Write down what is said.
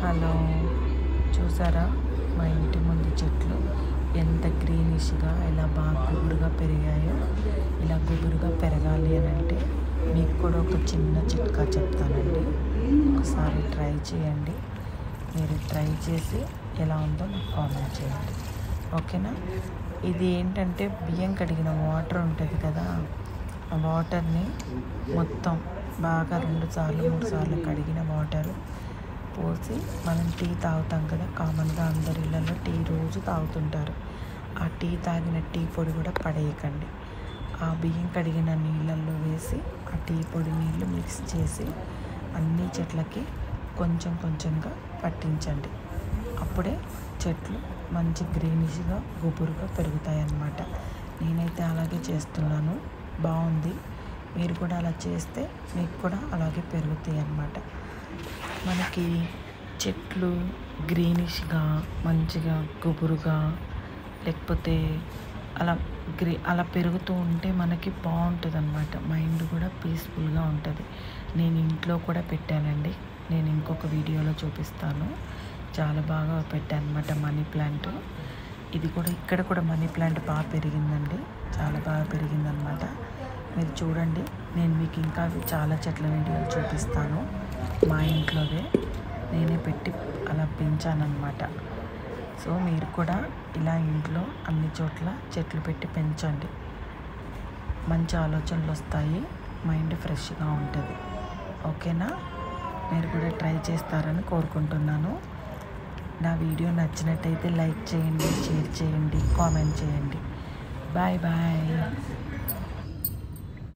Hello, చూసారా మా ఇంటి ముందు చెట్లు ఎంత గ్రీనిష్గా ఇలా బాగా గుబురుగా పెరిగాయో. ఇలా గుబురుగా పెరగాలి అని అంటే మీకు కూడా ఒక చిన్న చిట్కా చెప్తానండి. ఒకసారి ట్రై చేయండి. మీరు ట్రై చేసి ఎలా ఉందో నాకు కామెంట్ చేయండి, ఓకేనా? ఇది ఏంటంటే బియ్యం కడిగిన వాటర్ ఉంటుంది కదా, ఆ వాటర్ని మొత్తం బాగా 2 సార్లు 3 సార్లు కడిగిన వాటరు పోసి మనం టీ తాగుతాం కదా, కామన్గా అందరి ఇళ్ళల్లో టీ రోజు తాగుతుంటారు. ఆ టీ తాగిన టీ పొడి కూడా పడేయకండి. ఆ బియ్యం కడిగిన నీళ్ళల్లో వేసి ఆ టీ పొడి నీళ్ళు మిక్స్ చేసి అన్ని చెట్లకి కొంచెం కొంచెంగా పట్టించండి. అప్పుడే చెట్లు మంచి గ్రీనిష్గా గుబురుగా పెరుగుతాయి అన్నమాట. నేనైతే అలాగే చేస్తున్నాను, బాగుంది. మీరు కూడా అలా చేస్తే మీకు కూడా అలాగే పెరుగుతాయి అన్నమాట. మనకి చెట్లు గ్రీనిష్గా మంచిగా గుబురుగా లేకపోతే అలా పెరుగుతూ ఉంటే మనకి బాగుంటుంది అన్నమాట. మైండ్ కూడా పీస్ఫుల్గా ఉంటుంది. నేను ఇంట్లో కూడా పెట్టానండి, నేను ఇంకొక వీడియోలో చూపిస్తాను. చాలా బాగా పెట్టాను అన్నమాట మనీ ప్లాంట్. ఇది కూడా ఇక్కడ కూడా మనీ ప్లాంట్ బాగా పెరిగిందండి, చాలా బాగా పెరిగిందనమాట. మీరు చూడండి, నేను మీకు ఇంకా చాలా చెట్ల వీడియోలు చూపిస్తాను. మా ఇంట్లోనే నేనే పెట్టి అలా పెంచానన్నమాట. సో మీరు కూడా ఇలా ఇంట్లో అన్ని చోట్ల చెట్లు పెట్టి పెంచండి. మంచి ఆలోచనలు వస్తాయి, మైండ్ ఫ్రెష్గా ఉంటుంది, ఓకేనా? మీరు కూడా ట్రై చేస్తారని కోరుకుంటున్నాను. నా వీడియో నచ్చినట్టయితే లైక్ చేయండి, షేర్ చేయండి, కామెంట్ చేయండి. Bye bye.